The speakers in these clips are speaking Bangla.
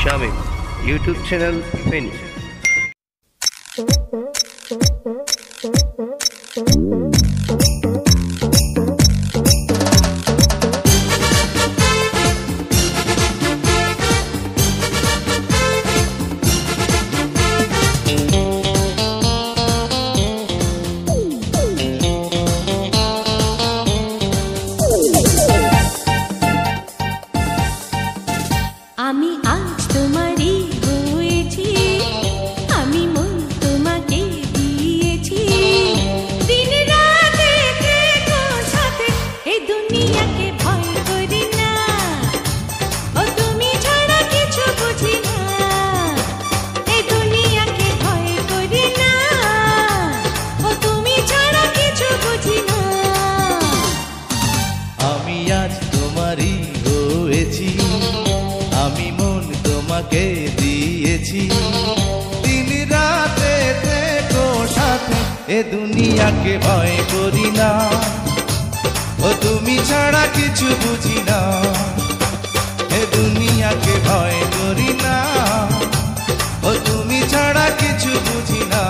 Shamim YouTube channel Feni. আমি আজ তোমারই হয়েছি, আমি মন তোমাকে দিয়েছি, দিন রাতে থেকো সাথে, এই দুনিয়াকে ভয় করি না, ও তুমি ছাড়া কিছু বুঝি না, এই দুনিয়াকে ভয় করি না, ও তুমি ছাড়া কিছু বুঝি না। আমি আজ তোমারই হয়েছি, আমি মন তোমাকে দিয়েছি, দিন রাতে থেকো সাথে, এ দুনিয়াকে ভয় করি না, ও তুমি ছাড়া কিছু বুঝি না, এ দুনিয়াকে ভয় করি না, ও তুমি ছাড়া কিছু বুঝি না।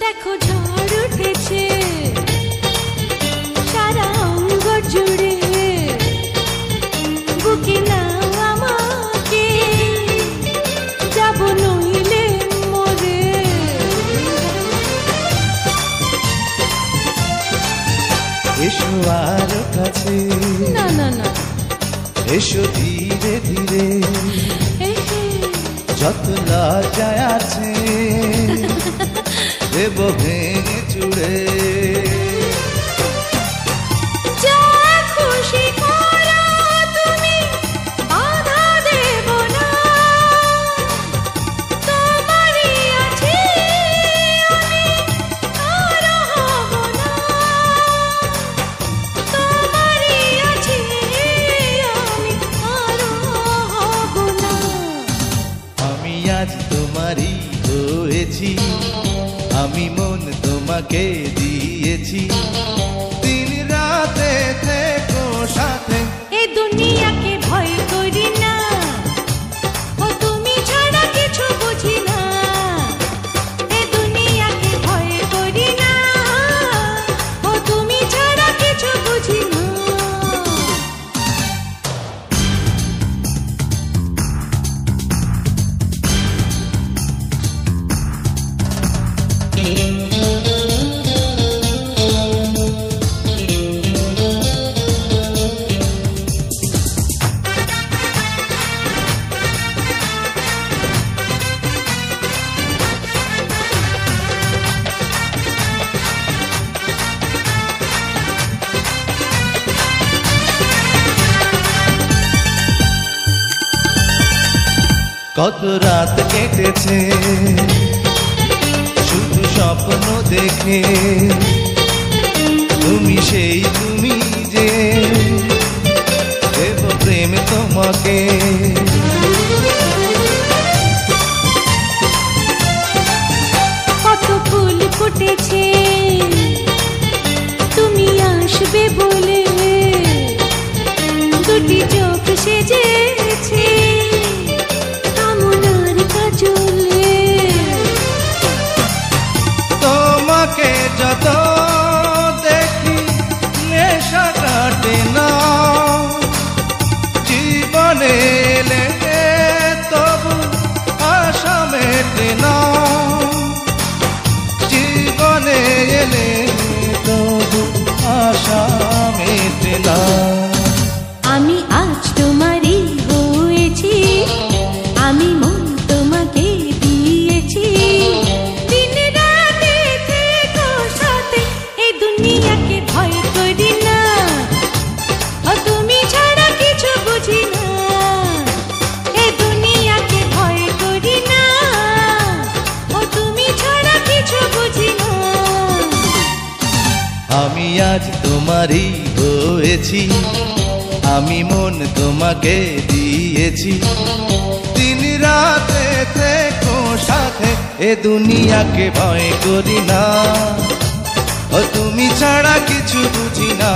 দেখো ঝড় উঠেছে সারা অঙ্গ জুড়ে, বুকে নাও আমাকে, যাব নইলে মরে। এসো আর কাছে, না না না, এসো ধীরে ধীরে, যত লজ্জায় আছে দেব ভেঙে চুড়ে। যা খুশি করো তুমি, বাধা দেব না, তোমারই আছি আমি, আর হব না, তোমারই আছি আমি, আর হব না। আমি আজ তোমারই হয়েছি, আমি মন তোমাকে দিয়েছি, দিন রাতে থেকো সাথে, এ দুনিয়াকে ভয় করি না, ও তুমি ছাড়া কিছু বুঝি না, এ দুনিয়াকে ভয় করি না, ও তুমি ছাড়া কিছু বুঝি না। কত রাত কেটেছে শুধু স্বপ্ন দেখে, তুমি সেই তুমি যে, দেব প্রেম তোমাকে। কত ফুল ফুটেছে তুমি আসবে বলে, দুটি চোখ সেজেছে কামনার কাজলে, তোমাকে যত দেখি নেশা কাটে না, জীবনে এলে তবু আশা মেটে না, জীবনে এলে তবু আশা মেটে না। আমি আজ তোমারই হয়েছি, আমি মন তোমাকে দিয়েছি, দিন রাতে থেকো সাথে, এই দুনিয়াকে ভয় করি না, ও আজ তোমারই হয়েছি, আমি মন তোমাকে দিয়েছি। দিন রাতে থেকো সাথে, এ দুনিয়াকে ভয় করি না, ও তুমি ছাড়া কিছু বুঝি না।